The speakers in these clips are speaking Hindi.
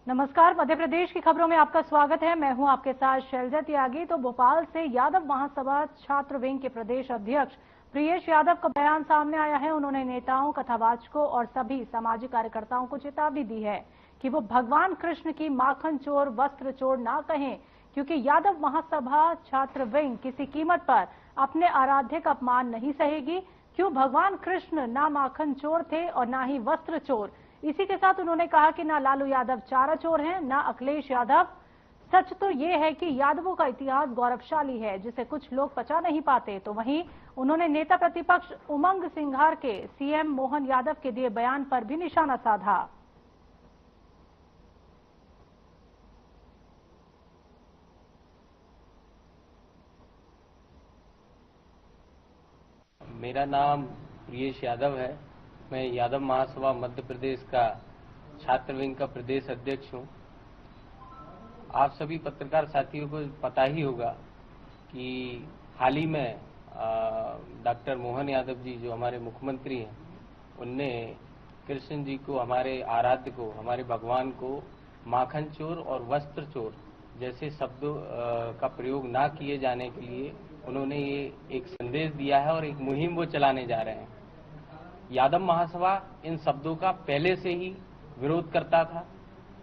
नमस्कार, मध्य प्रदेश की खबरों में आपका स्वागत है। मैं हूं आपके साथ शैलजा त्यागी। तो भोपाल से यादव महासभा छात्र विंग के प्रदेश अध्यक्ष प्रियेश यादव का बयान सामने आया है। उन्होंने नेताओं, कथावाचकों और सभी सामाजिक कार्यकर्ताओं को चेतावनी दी है कि वो भगवान कृष्ण की माखन चोर, वस्त्र चोर ना कहें, क्योंकि यादव महासभा छात्र विंग किसी कीमत पर अपने आराध्य का अपमान नहीं सहेगी। क्यों भगवान कृष्ण ना माखन चोर थे और ना ही वस्त्र चोर। इसी के साथ उन्होंने कहा कि ना लालू यादव चारा चोर हैं, ना अखिलेश यादव। सच तो ये है कि यादवों का इतिहास गौरवशाली है, जिसे कुछ लोग पचा नहीं पाते। तो वहीं उन्होंने नेता प्रतिपक्ष उमंग सिंघार के सीएम मोहन यादव के दिए बयान पर भी निशाना साधा। मेरा नाम प्रियेश यादव है। मैं यादव महासभा मध्य प्रदेश का छात्र विंग का प्रदेश अध्यक्ष हूं। आप सभी पत्रकार साथियों को पता ही होगा कि हाल ही में डॉक्टर मोहन यादव जी जो हमारे मुख्यमंत्री हैं, उनने कृष्ण जी को, हमारे आराध्य को, हमारे भगवान को माखन चोर और वस्त्र चोर जैसे शब्दों का प्रयोग ना किए जाने के लिए उन्होंने ये एक संदेश दिया है और एक मुहिम वो चलाने जा रहे हैं। यादव महासभा इन शब्दों का पहले से ही विरोध करता था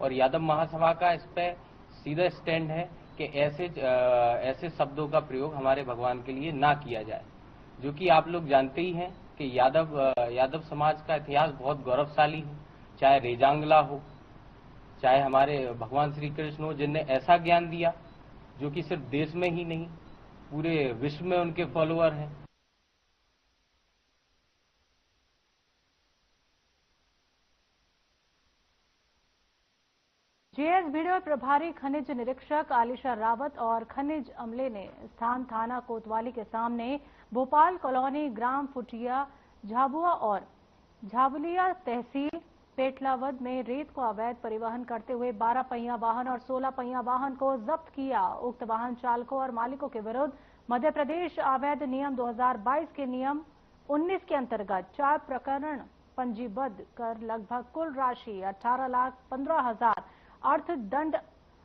और यादव महासभा का इस पे सीधा स्टैंड है कि ऐसे शब्दों का प्रयोग हमारे भगवान के लिए ना किया जाए, जो कि आप लोग जानते ही हैं कि यादव समाज का इतिहास बहुत गौरवशाली है। चाहे रेजांगला हो, चाहे हमारे भगवान श्री कृष्ण हो, जिनने ऐसा ज्ञान दिया जो कि सिर्फ देश में ही नहीं पूरे विश्व में उनके फॉलोअर हैं। जेएसवीडीओ प्रभारी खनिज निरीक्षक आलिशा रावत और खनिज अमले ने स्थान थाना कोतवाली के सामने भोपाल कॉलोनी, ग्राम फुटिया, झाबुआ और झाबुलिया तहसील पेटलावद में रेत को अवैध परिवहन करते हुए 12 पहिया वाहन और 16 पहिया वाहन को जब्त किया। उक्त वाहन चालकों और मालिकों के विरुद्ध मध्य प्रदेश अवैध नियम 2022 के नियम 19 के अंतर्गत 4 प्रकरण पंजीबद्ध कर लगभग कुल राशि 18,15,000 अर्थदंड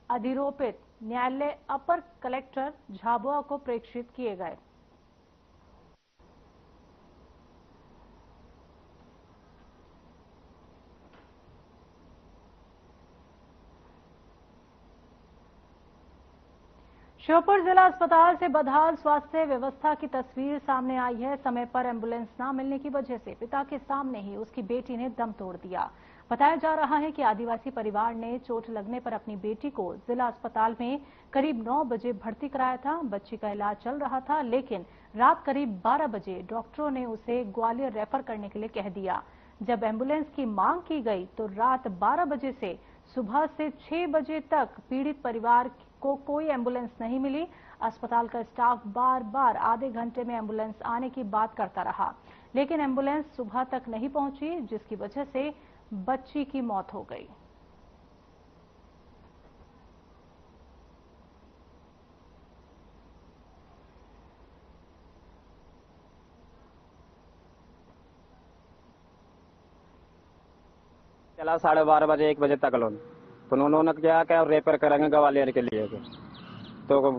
अधिरोपित न्यायालय अपर कलेक्टर झाबुआ को प्रेषित किए गए। श्योपुर जिला अस्पताल से बदहाल स्वास्थ्य व्यवस्था की तस्वीर सामने आई है। समय पर एम्बुलेंस न मिलने की वजह से पिता के सामने ही उसकी बेटी ने दम तोड़ दिया। बताया जा रहा है कि आदिवासी परिवार ने चोट लगने पर अपनी बेटी को जिला अस्पताल में करीब 9 बजे भर्ती कराया था। बच्ची का इलाज चल रहा था, लेकिन रात करीब 12 बजे डॉक्टरों ने उसे ग्वालियर रेफर करने के लिए कह दिया। जब एम्बुलेंस की मांग की गई तो रात 12 बजे से सुबह से 6 बजे तक पीड़ित परिवार को कोई एम्बुलेंस नहीं मिली। अस्पताल का स्टाफ बार बार आधे घंटे में एम्बुलेंस आने की बात करता रहा, लेकिन एम्बुलेंस सुबह तक नहीं पहुंची, जिसकी वजह से बच्ची की मौत हो गई। चला 12:30 बजे 1 बजे तक लोन, तो उन्होंने क्या रेफर करेंगे ग्वालियर के लिए। तो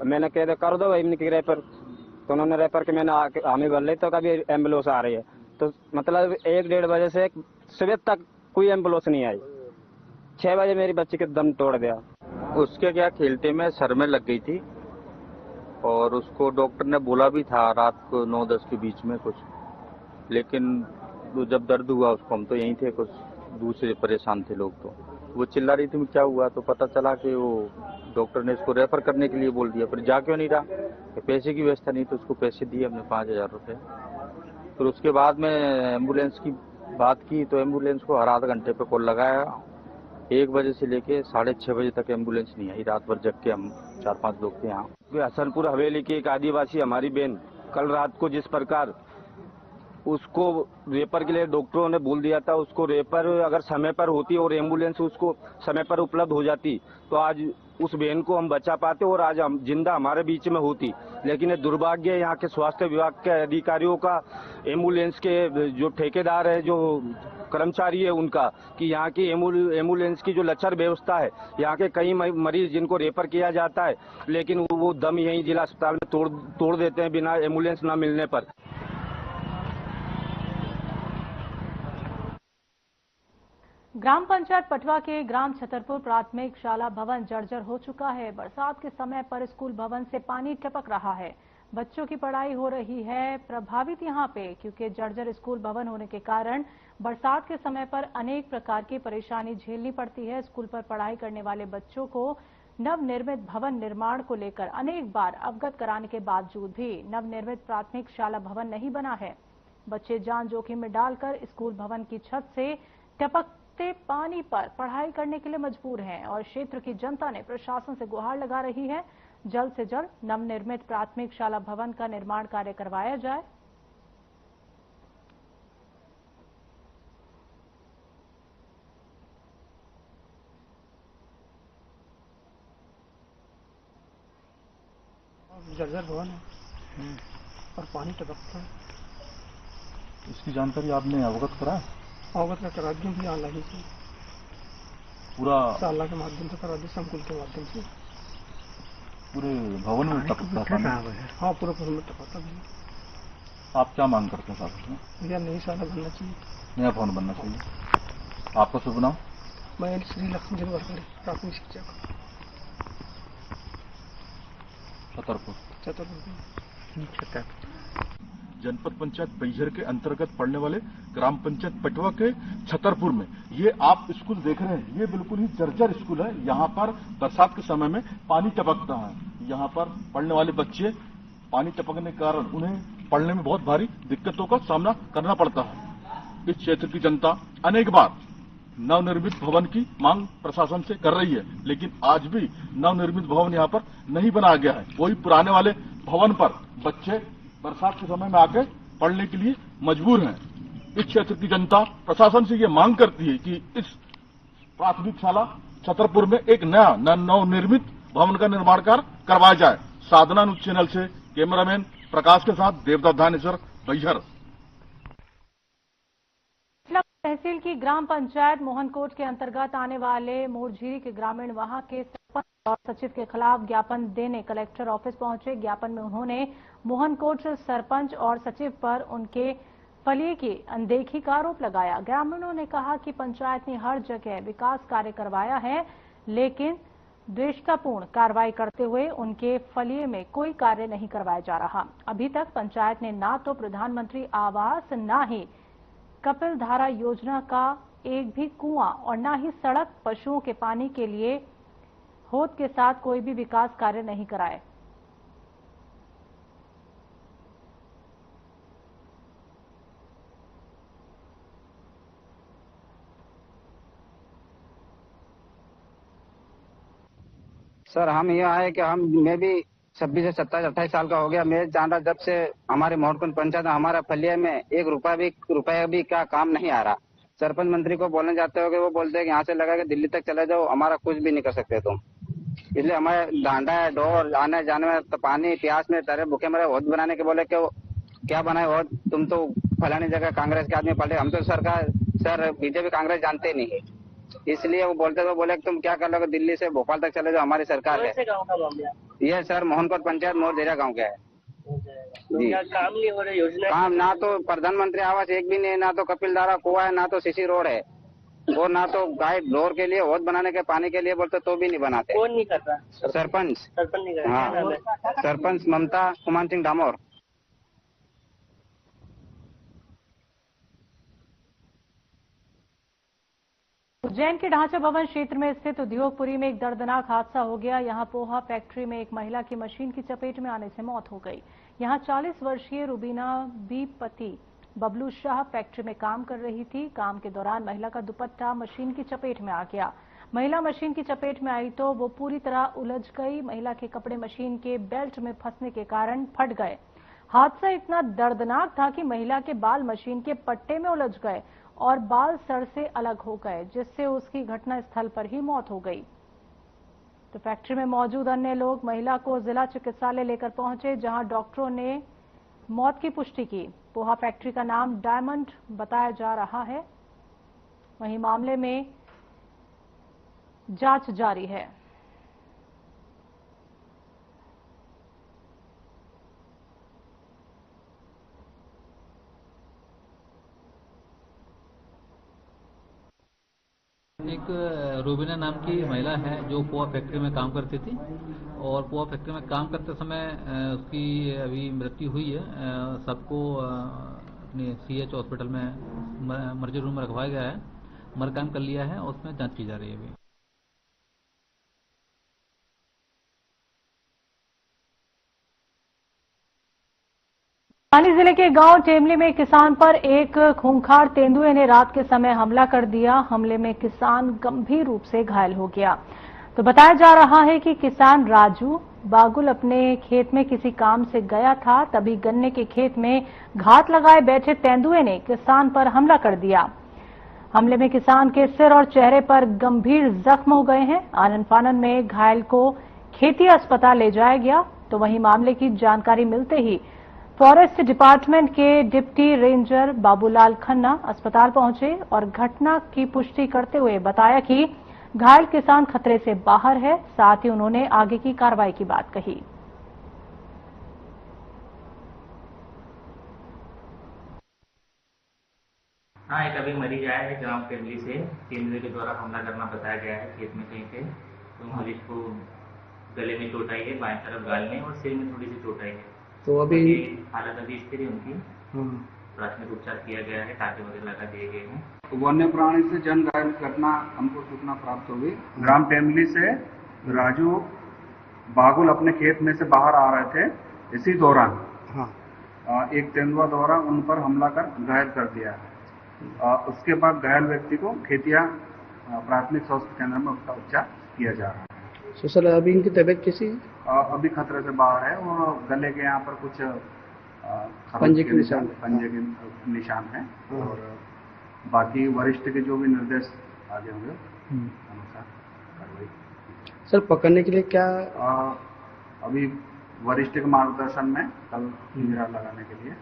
मैंने कह कर दो इनकी रेफर, तो उन्होंने रेफर के मैंने हमें बोल रही तो कभी एम्बुलेंस आ रही है। तो मतलब 1-1:30 बजे से सुबह तक कोई एम्बुलेंस नहीं आई। 6 बजे मेरी बच्ची के दम तोड़ दिया। उसके क्या खेलते में सर में लग गई थी और उसको डॉक्टर ने बोला भी था रात को 9-10 के बीच में कुछ, लेकिन जब दर्द हुआ उसको, हम तो यहीं थे, कुछ दूसरे परेशान थे लोग, तो वो चिल्ला रही थी क्या हुआ, तो पता चला कि वो डॉक्टर ने इसको रेफर करने के लिए बोल दिया। फिर जा क्यों नहीं रहा, कि पैसे की व्यवस्था नहीं, तो उसको पैसे दिए हमने 5,000 रुपये। फिर उसके बाद में एम्बुलेंस की बात की तो एम्बुलेंस को हर आधे घंटे पे कॉल लगाया। 1 बजे से लेके 6:30 बजे तक एम्बुलेंस नहीं आई। रात भर जग के हम 4-5 लोग थे यहाँ। हसनपुर हवेली की एक आदिवासी हमारी बहन कल रात को जिस प्रकार उसको रेफर के लिए डॉक्टरों ने बोल दिया था, उसको रेफर अगर समय पर होती और एम्बुलेंस उसको समय पर उपलब्ध हो जाती तो आज उस बहन को हम बचा पाते और आज हम जिंदा हमारे बीच में होती। लेकिन ये दुर्भाग्य है यहाँ के स्वास्थ्य विभाग के अधिकारियों का, एम्बुलेंस के जो ठेकेदार है, जो कर्मचारी है उनका, कि यहाँ की एम्बुलेंस की जो लचर व्यवस्था है, यहाँ के कई मरीज जिनको रेफर किया जाता है लेकिन वो दम यहीं जिला अस्पताल में तोड़ देते हैं बिना एम्बुलेंस न मिलने पर। ग्राम पंचायत पटवा के ग्राम छतरपुर प्राथमिक शाला भवन जर्जर हो चुका है। बरसात के समय पर स्कूल भवन से पानी टपक रहा है। बच्चों की पढ़ाई हो रही है प्रभावित यहाँ पे, क्योंकि जर्जर स्कूल भवन होने के कारण बरसात के समय पर अनेक प्रकार की परेशानी झेलनी पड़ती है। स्कूल पर पढ़ाई करने वाले बच्चों को नवनिर्मित भवन निर्माण को लेकर अनेक बार अवगत कराने के बावजूद भी नवनिर्मित प्राथमिक शाला भवन नहीं बना है। बच्चे जान जोखिम में डालकर स्कूल भवन की छत से टपकते पानी पर पढ़ाई करने के लिए मजबूर हैं और क्षेत्र की जनता ने प्रशासन से गुहार लगा रही है, जल्द से जल्द नवनिर्मित प्राथमिक शाला भवन का निर्माण कार्य करवाया जाए। जर्जर भवन है और पानी टपकता है। इसकी जानकारी आपने अवगत करा? अवगत का करा दी भी ऑनलाइन से, पूरा साला के माध्यम से करा दी, संकुल के माध्यम से। पूरे भवन में टपकता पानी? हाँ, पूरे भवन में टपकता भी। आप क्या मांग करते हैं साहब इसमें? भैया नई शाला बनना चाहिए, नया भवन बनना चाहिए। आपका शुभ नाम? मैं श्री लक्ष्मी झरवारकर, प्राथमिक शिक्षक, छतरपुर। छतरपुर जनपद पंचायत बैझर के अंतर्गत पड़ने वाले ग्राम पंचायत पटवा के छतरपुर में ये आप स्कूल देख रहे हैं, ये बिल्कुल ही जर्जर स्कूल है। यहाँ पर बरसात के समय में पानी टपकता है। यहाँ पर पढ़ने वाले बच्चे पानी टपकने के कारण उन्हें पढ़ने में बहुत भारी दिक्कतों का सामना करना पड़ता है। इस क्षेत्र की जनता अनेक बार नवनिर्मित भवन की मांग प्रशासन से कर रही है, लेकिन आज भी नवनिर्मित भवन यहाँ पर नहीं बनाया गया है। वही पुराने वाले भवन पर बच्चे बरसात के समय में आकर पढ़ने के लिए मजबूर हैं। इस क्षेत्र की जनता प्रशासन से ये मांग करती है कि इस प्राथमिक शाला छतरपुर में एक नया नवनिर्मित भवन का निर्माण कार्य करवाया जाए। साधना न्यूज चैनल से कैमरामैन प्रकाश के साथ देवदत्त धानेश्वर, बैझर। तहसील की ग्राम पंचायत मोहनकोट के अंतर्गत आने वाले मोरझीरी के ग्रामीण वहां के सरपंच और सचिव के खिलाफ ज्ञापन देने कलेक्टर ऑफिस पहुंचे। ज्ञापन में उन्होंने मोहनकोट सरपंच और सचिव पर उनके फलिए की अनदेखी का आरोप लगाया। ग्रामीणों ने कहा कि पंचायत ने हर जगह विकास कार्य करवाया है, लेकिन द्वेषतापूर्ण कार्रवाई करते हुए उनके फलिए में कोई कार्य नहीं करवाया जा रहा। अभी तक पंचायत ने ना तो प्रधानमंत्री आवास, ना ही कपिल धारा योजना का एक भी कुआं और ना ही सड़क, पशुओं के पानी के लिए होद के साथ कोई भी विकास कार्य नहीं कराए। सर हम यहाँ है कि मैं भी 26 से 27-28 साल का हो गया। मैं जान रहा जब से हमारे मोहनकोट पंचायत में हमारा फलिया में एक रुपया भी क्या काम नहीं आ रहा। सरपंच मंत्री को बोलने जाते हो कि वो बोलते हैं कि यहाँ से लगा के दिल्ली तक चले जाओ, हमारा कुछ भी नहीं कर सकते तुम। इसलिए हमारे डांडा है, डोर आने जाने में तो पानी प्यास में तरह भूखे मरे। वोट बनाने के बोले कि क्या बनाए वोट, तुम तो फलानी जगह कांग्रेस के आदमी पलटे। हम तो सर बीजेपी कांग्रेस जानते नहीं है, इसलिए वो बोले कि तुम क्या कर लोगे, दिल्ली से भोपाल तक चले जाओ, हमारी सरकार है। ये सर मोहनकोट पंचायत मोरझीरा गांव का है जी। काम नहीं हो रहा योजना, काम ना तो प्रधानमंत्री आवास एक भी नहीं, ना तो कपिल धारा कुआं है, ना तो सीसी रोड है, और ना तो गाय ढोर के लिए होद बनाने के पानी के लिए बोलते तो भी नहीं बनाते। कौन नहीं कर रहा? सरपंच नहीं कर रहा। हाँ, सरपंच ममता कुमार सिंह डामोर। उज्जैन के ढांचा भवन क्षेत्र में स्थित उद्योगपुरी में एक दर्दनाक हादसा हो गया। यहां पोहा फैक्ट्री में एक महिला की मशीन की चपेट में आने से मौत हो गई। यहां 40 वर्षीय रुबीना बी पति बबलू शाह फैक्ट्री में काम कर रही थी। काम के दौरान महिला का दुपट्टा मशीन की चपेट में आ गया। महिला मशीन की चपेट में आई तो वो पूरी तरह उलझ गई। महिला के कपड़े मशीन के बेल्ट में फंसने के कारण फट गए। हादसा इतना दर्दनाक था कि महिला के बाल मशीन के पट्टे में उलझ गए और बाल सर से अलग हो गए, जिससे उसकी घटना स्थल पर ही मौत हो गई। तो फैक्ट्री में मौजूद अन्य लोग महिला को जिला चिकित्सालय लेकर पहुंचे, जहां डॉक्टरों ने मौत की पुष्टि की। पोहा फैक्ट्री का नाम डायमंड बताया जा रहा है। वहीं मामले में जांच जारी है। एक रूबीना नाम की महिला है जो पोहा फैक्ट्री में काम करती थी और पोहा फैक्ट्री में काम करते समय उसकी अभी मृत्यु हुई है। सबको अपने CH हॉस्पिटल में मर्जी रूम में रखवाया गया है। मरकाम कर लिया है और उसमें जांच की जा रही है अभी। पानी जिले के गांव टेमली में किसान पर एक खूंखार तेंदुए ने रात के समय हमला कर दिया। हमले में किसान गंभीर रूप से घायल हो गया। तो बताया जा रहा है कि किसान राजू बागुल अपने खेत में किसी काम से गया था, तभी गन्ने के खेत में घात लगाए बैठे तेंदुए ने किसान पर हमला कर दिया। हमले में किसान के सिर और चेहरे पर गंभीर जख्म हो गए हैं। आनन फानन में घायल को खेती अस्पताल ले जाया गया। तो वहीं मामले की जानकारी मिलते ही फॉरेस्ट डिपार्टमेंट के डिप्टी रेंजर बाबूलाल खन्ना अस्पताल पहुंचे और घटना की पुष्टि करते हुए बताया कि घायल किसान खतरे से बाहर है। साथ ही उन्होंने आगे की कार्रवाई की बात कही। हाँ, एक अभी मरीज आया है ग्राम टेमली से। तेंदुए के द्वारा हमला करना बताया गया है खेत में कहीं पे। तो मरीज को गले में चोट आई है, बाएं तरफ गाल में, और सिर में थोड़ी सी चोट आई है। तो अभी हालत अभी स्थिर है उनकी। प्राथमिक उपचार किया गया है, टाँके वगैरह लगा दिए गए हैं। वन्य प्राणी से जन घायल घटना हमको सूचना प्राप्त हुई। ग्राम टेमली से राजू बागुल अपने खेत में से बाहर आ रहे थे। इसी दौरान एक तेंदुआ द्वारा उन पर हमला कर घायल कर दिया है। उसके बाद घायल व्यक्ति को खेतिया प्राथमिक स्वास्थ्य केंद्र में उसका उपचार किया जा रहा है। तो सर अभी इनकी तबीयत कैसी है? अभी खतरे से बाहर है और गले के यहाँ पर कुछ पंजे के निशान है और बाकी वरिष्ठ के जो भी निर्देश आगे होंगे अनुसार कार्रवाई। सर पकड़ने के लिए क्या अभी वरिष्ठ के मार्गदर्शन में कल पिंजरा लगाने के लिए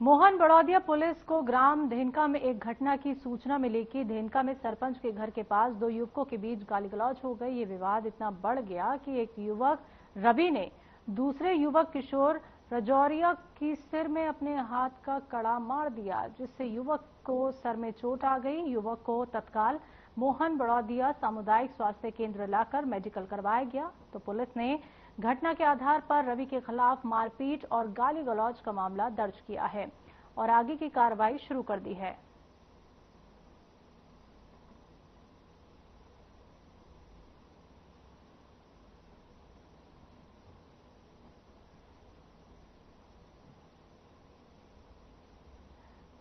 मोहन बड़ौदिया पुलिस को ग्राम धेनका में एक घटना की सूचना मिली कि धेनका में सरपंच के घर के पास दो युवकों के बीच गाली गलौज हो गई। ये विवाद इतना बढ़ गया कि एक युवक रवि ने दूसरे युवक किशोर रजौरिया की सिर में अपने हाथ का कड़ा मार दिया, जिससे युवक को सर में चोट आ गई। युवक को तत्काल मोहन बड़ौदिया सामुदायिक स्वास्थ्य केंद्र लाकर मेडिकल करवाया गया। तो पुलिस ने घटना के आधार पर रवि के खिलाफ मारपीट और गाली गलौज का मामला दर्ज किया है और आगे की कार्रवाई शुरू कर दी है।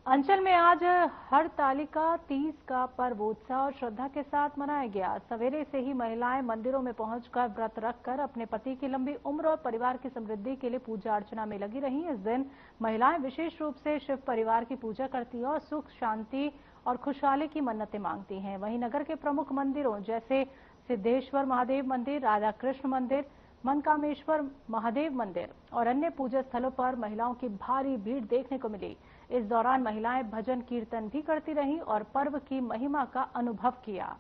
अंचल में आज हरतालिका तीज का पर्व उत्साह और श्रद्धा के साथ मनाया गया। सवेरे से ही महिलाएं मंदिरों में पहुंचकर व्रत रखकर अपने पति की लंबी उम्र और परिवार की समृद्धि के लिए पूजा अर्चना में लगी रही। इस दिन महिलाएं विशेष रूप से शिव परिवार की पूजा करती हैं और सुख शांति और खुशहाली की मन्नतें मांगती हैं। वहीं नगर के प्रमुख मंदिरों जैसे सिद्धेश्वर महादेव मंदिर, राधा कृष्ण मंदिर, मनकामेश्वर महादेव मंदिर और अन्य पूजा स्थलों पर महिलाओं की भारी भीड़ देखने को मिली। इस दौरान महिलाएं भजन कीर्तन भी करती रहीं और पर्व की महिमा का अनुभव किया।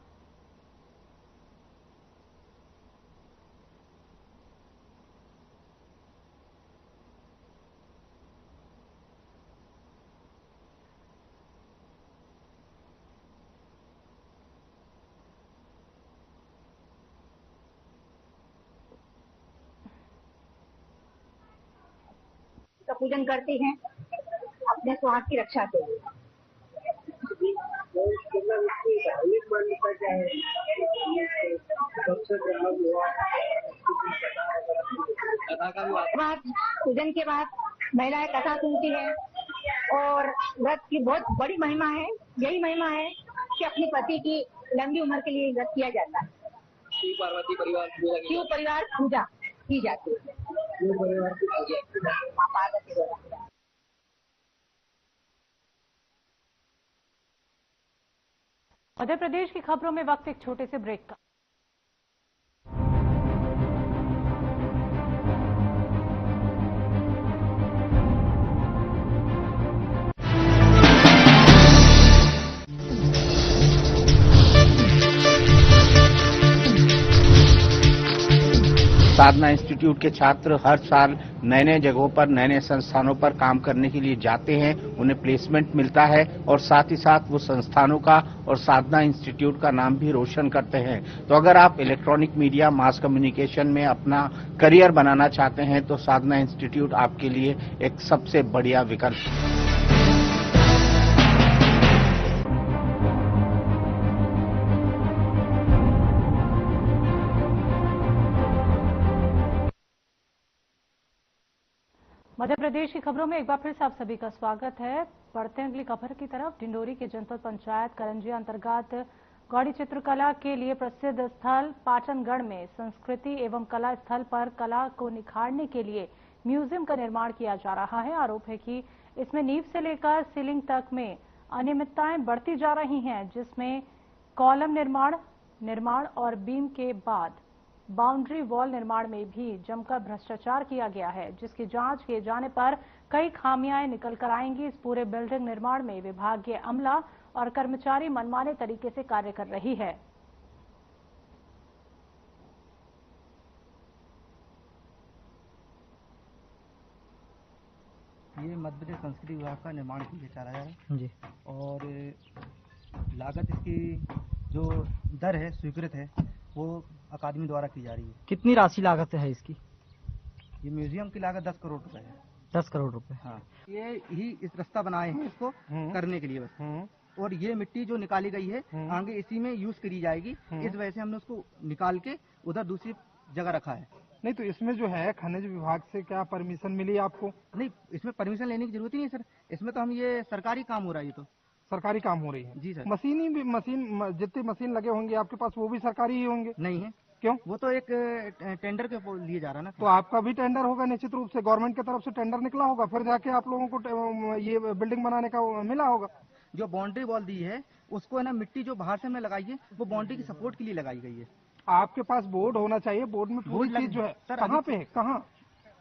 का पूजन करती हैं अपने सुहाग की रक्षा के लिए। पूजन के बाद महिलाएं कथा सुनती हैं और व्रत की बहुत बड़ी महिमा है। यही महिमा है कि अपने पति की लंबी उम्र के लिए व्रत किया जाता है। शिव परिवार पूजा की जाती है। शिव परिवार की पूजा मां पार्वती द्वारा। मध्य प्रदेश की खबरों में वक्त एक छोटे से ब्रेक का। साधना इंस्टीट्यूट के छात्र हर साल नए नए जगहों पर नए नए संस्थानों पर काम करने के लिए जाते हैं, उन्हें प्लेसमेंट मिलता है और साथ ही साथ वो संस्थानों का और साधना इंस्टीट्यूट का नाम भी रोशन करते हैं। तो अगर आप इलेक्ट्रॉनिक मीडिया मास कम्युनिकेशन में अपना करियर बनाना चाहते हैं तो साधना इंस्टीट्यूट आपके लिए एक सबसे बढ़िया विकल्प है। मध्य प्रदेश की खबरों में एक बार फिर से आप सभी का स्वागत है। बढ़ते हैं अगली खबर की तरफ। डिंडोरी के जनपद पंचायत करंजिया अंतर्गत गौड़ी चित्रकला के लिए प्रसिद्ध स्थल पाटनगढ़ में संस्कृति एवं कला स्थल पर कला को निखारने के लिए म्यूजियम का निर्माण किया जा रहा है। आरोप है कि इसमें नींव से लेकर सीलिंग तक में अनियमितताएं बढ़ती जा रही हैं, जिसमें कॉलम निर्माण और बीम के बाद बाउंड्री वॉल निर्माण में भी जमकर भ्रष्टाचार किया गया है, जिसकी जांच किए जाने पर कई खामियां निकल कर आएंगी। इस पूरे बिल्डिंग निर्माण में विभागीय अमला और कर्मचारी मनमाने तरीके से कार्य कर रही है। ये मध्य प्रदेश संस्कृति विभाग का निर्माण किया जा रहा है जी, और लागत इसकी जो दर है स्वीकृत है वो अकादमी द्वारा की जा रही है। कितनी राशि लागत है इसकी? ये म्यूजियम की लागत 10 करोड़ रुपए है। 10 करोड़ रुपए। हाँ, ये ही इस रास्ता बनाए हैं इसको करने के लिए बस। और ये मिट्टी जो निकाली गई है आगे इसी में यूज करी जाएगी। इस वजह से हमने उसको निकाल के उधर दूसरी जगह रखा है। नहीं तो इसमें जो है खनिज विभाग से क्या परमिशन मिली आपको? नहीं, इसमें परमिशन लेने की जरूरत ही नहीं सर। इसमें तो हम ये सरकारी काम हो रहा है। ये तो सरकारी काम हो रही है जी सर। मशीन जितने मशीन लगे होंगे आपके पास वो भी सरकारी ही होंगे? नहीं है। क्यों? वो तो एक टेंडर के लिए जा रहा है ना। तो आपका भी टेंडर होगा निश्चित रूप से, गवर्नमेंट की तरफ से टेंडर निकला होगा, फिर जाके आप लोगों को ये बिल्डिंग बनाने का मिला होगा। जो बाउंड्री वॉल दी है उसको है ना, मिट्टी जो बाहर से हमने लगाई है वो बाउंड्री की सपोर्ट के लिए लगाई गई है। आपके पास बोर्ड होना चाहिए, बोर्ड में पूरी चीज जो है कहाँ पे है? कहाँ?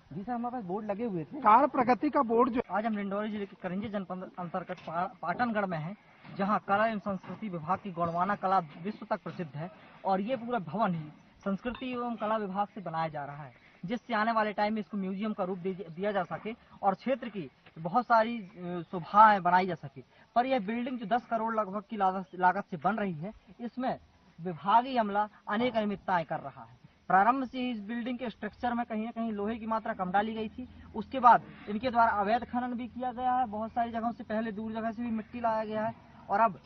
जी सर, हमारे पास बोर्ड लगे हुए थे। कार्य प्रगति का बोर्ड जो आज हम डिंडोरी जिले के करंजी जनपद अंतर्गत पाटनगढ़ में है, जहां कला एवं संस्कृति विभाग की गोंडवाना कला विश्व तक प्रसिद्ध है। और ये पूरा भवन ही संस्कृति एवं कला विभाग से बनाया जा रहा है, जिससे आने वाले टाइम में इसको म्यूजियम का रूप दिया जा सके और क्षेत्र की बहुत सारी शोभाएं बनाई जा सके। पर यह बिल्डिंग जो 10 करोड़ लगभग की लागत से बन रही है, इसमें विभागीय अमला अनेक अनियमितताएं कर रहा है। प्रारंभ से ही इस बिल्डिंग के स्ट्रक्चर में कहीं न कहीं लोहे की मात्रा कम डाली गई थी। उसके बाद इनके द्वारा अवैध खनन भी किया गया है। बहुत सारी जगहों से पहले दूर जगह से भी मिट्टी लाया गया है और अब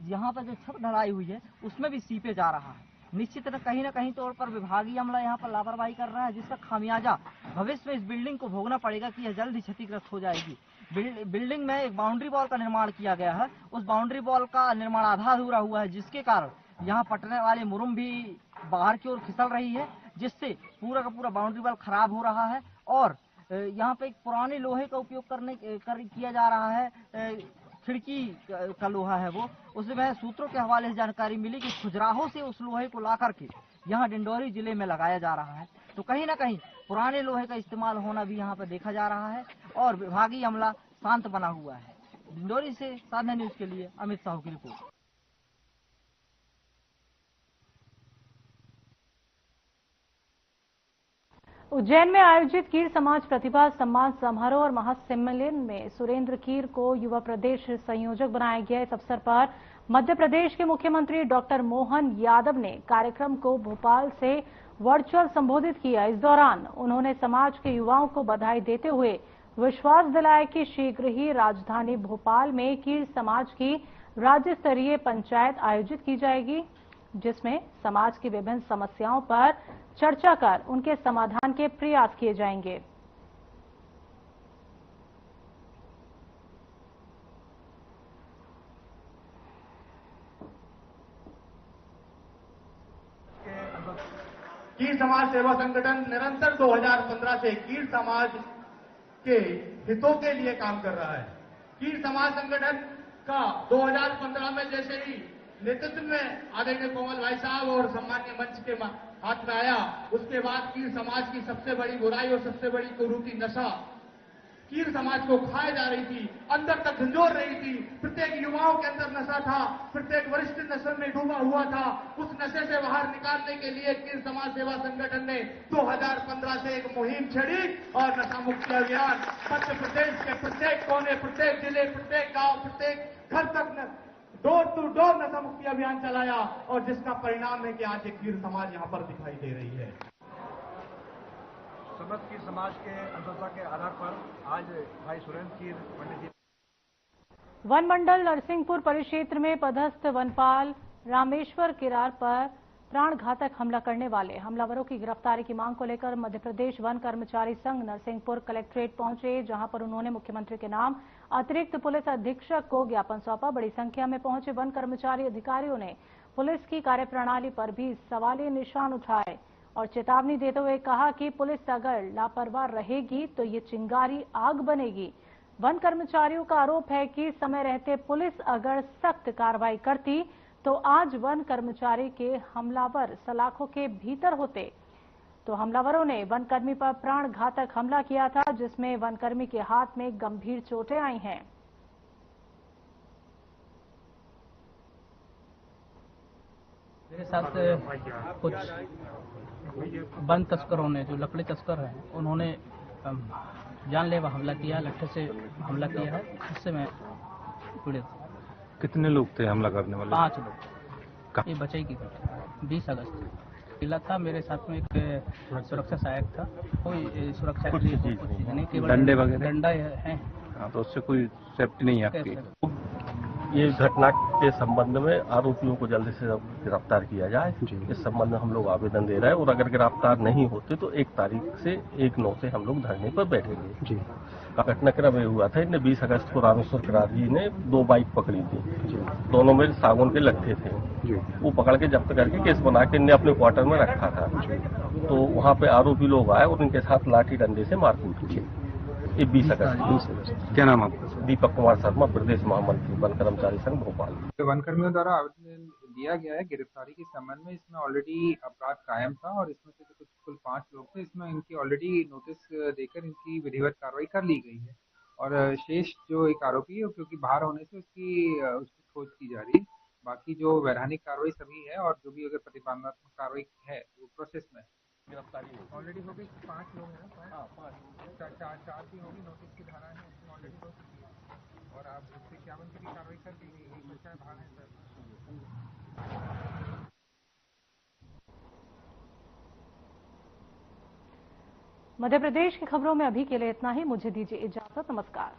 यहाँ पर जो छत ढलाई हुई है उसमें भी सीपे जा रहा है। निश्चित कहीं न कहीं तौर पर विभागीय अमला यहाँ पर लापरवाही कर रहा है, जिसका खामियाजा भविष्य में इस बिल्डिंग को भोगना पड़ेगा कि यह जल्द ही क्षतिग्रस्त हो जाएगी। बिल्डिंग में एक बाउंड्री वॉल का निर्माण किया गया है। उस बाउंड्री वॉल का निर्माण आधा अधूरा हुआ है, जिसके कारण यहाँ पटने वाले मुरुम भी बाहर की ओर खिसल रही है, जिससे पूरा का पूरा बाउंड्री वॉल खराब हो रहा है। और यहाँ पे एक पुराने लोहे का उपयोग किया जा रहा है, खिड़की का लोहा है वो। उसमें सूत्रों के हवाले से जानकारी मिली कि खुजराहों से उस लोहे को ला करके यहाँ डिंडोरी जिले में लगाया जा रहा है। तो कहीं ना कहीं पुराने लोहे का इस्तेमाल होना भी यहाँ पर देखा जा रहा है और विभागीय अमला शांत बना हुआ है। डिंडोरी से साधना न्यूज के लिए अमित साहू की रिपोर्ट। उज्जैन में आयोजित कीर समाज प्रतिभा सम्मान समारोह और महासम्मेलन में सुरेंद्र कीर को युवा प्रदेश संयोजक बनाया गया। इस अवसर पर मध्य प्रदेश के मुख्यमंत्री डॉक्टर मोहन यादव ने कार्यक्रम को भोपाल से वर्चुअल संबोधित किया। इस दौरान उन्होंने समाज के युवाओं को बधाई देते हुए विश्वास दिलाया कि शीघ्र ही राजधानी भोपाल में कीर समाज की राज्य स्तरीय पंचायत आयोजित की जाएगी, जिसमें समाज की विभिन्न समस्याओं पर चर्चा कर उनके समाधान के प्रयास किए जाएंगे। कीर समाज सेवा संगठन निरंतर 2015 से कीर समाज के हितों के लिए काम कर रहा है। कीर समाज संगठन का 2015 में जैसे ही नेतृत्व में आदरणीय कोमल भाई साहब और सम्मान्य मंच के हाथ में आया, उसके बाद कीर समाज की सबसे बड़ी बुराई और सबसे बड़ी कुरीति नशा कीर समाज को खाए जा रही थी, अंदर तक झंझोर रही थी। प्रत्येक युवाओं के अंदर नशा था, प्रत्येक वरिष्ठ नशे में डूबा हुआ था। उस नशे से बाहर निकालने के लिए कीर समाज सेवा संगठन ने 2015 से एक मुहिम छेड़ी और नशा मुक्ति अभियान मध्य प्रदेश के प्रत्येक कोने, प्रत्येक जिले, प्रत्येक गांव, प्रत्येक घर तक डोर टू डोर नशा मुक्ति अभियान चलाया और जिसका परिणाम है कि आज एक कीर समाज यहाँ पर दिखाई दे रही है। समस्त कीर समाज के अनुशंसा के आधार पर आज भाई सुरेंद्र कीर पंडित जी वन मंडल नरसिंहपुर परिक्षेत्र में पदस्थ वनपाल रामेश्वर किरार पर प्राण घातक हमला करने वाले हमलावरों की गिरफ्तारी की मांग को लेकर मध्य प्रदेश वन कर्मचारी संघ नरसिंहपुर कलेक्ट्रेट पहुंचे, जहां पर उन्होंने मुख्यमंत्री के नाम अतिरिक्त पुलिस अधीक्षक को ज्ञापन सौंपा। बड़ी संख्या में पहुंचे वन कर्मचारी अधिकारियों ने पुलिस की कार्यप्रणाली पर भी सवालिया निशान उठाए और चेतावनी देते हुए कहा कि पुलिस अगर लापरवाह रहेगी तो ये चिंगारी आग बनेगी। वन कर्मचारियों का आरोप है कि समय रहते पुलिस अगर सख्त कार्रवाई करती तो आज वन कर्मचारी के हमलावर सलाखों के भीतर होते। तो हमलावरों ने वनकर्मी पर प्राण घातक हमला किया था, जिसमें वनकर्मी के हाथ में गंभीर चोटें आई हैं। मेरे साथ कुछ वन तस्करों ने, जो लकड़ी तस्कर हैं, उन्होंने जानलेवा हमला किया, लट्ठे से हमला किया है, जिससे मैं पीड़ित। कितने लोग थे हमला करने वाले? 5 लोग। ये बचाई की घटना 20 अगस्त किला था। मेरे साथ में एक सुरक्षा सहायक था। कोई सुरक्षा कुछ चीज नहीं, केवल डंडे वगैरह डंडा है। हाँ, तो उससे कोई सेफ्टी नहीं है आपकी? ये घटना के संबंध में आरोपियों को जल्दी से गिरफ्तार किया जाए, इस संबंध में हम लोग आवेदन दे रहे हैं। और अगर गिरफ्तार नहीं होते तो 1 तारीख से 1/9 से हम लोग धरने पर बैठेंगे जी। घटनाक्रम ये हुआ था, इनने 20 अगस्त को रामेश्वर किरार जी ने 2 बाइक पकड़ी थी, दोनों में सागौन के लट्ठे थे। वो पकड़ के जब्त करके केस बना के इनने अपने क्वार्टर में रखा था। तो वहाँ पे आरोपी लोग आए और इनके साथ लाठी डंडे से मारपीट की। ये 20 अगस्त। क्या नाम आपका? दीपक कुमार शर्मा, प्रदेश महामंत्री वन कर्मचारी संघ भोपाल। वनकर्मियों द्वारा आवेदन दिया गया है गिरफ्तारी के संबंध में। इसमें ऑलरेडी अपराध कायम था और इसमें से कुछ कुल 5 लोग थे। इसमें इनकी ऑलरेडी नोटिस देकर इनकी विधिवत कार्रवाई कर ली गई है और शेष जो एक आरोपी है, क्योंकि बाहर होने से उसकी खोज की जा रही है। बाकी जो वैधानिक कार्रवाई सभी है और जो भी अगर प्रतिबंधात्मक कार्रवाई है वो प्रोसेस में गिरफ्तारी ऑलरेडी हो गई। 5 लोग हैं, 4 की होगी। नोटिस की धारा है उसमें ऑलरेडी हो चुकी है और आप 151 की भी कार्रवाई कर दी गई। एक बच्चा भाग है सर। मध्य प्रदेश की खबरों में अभी के लिए इतना ही। मुझे दीजिए इजाजत। नमस्कार।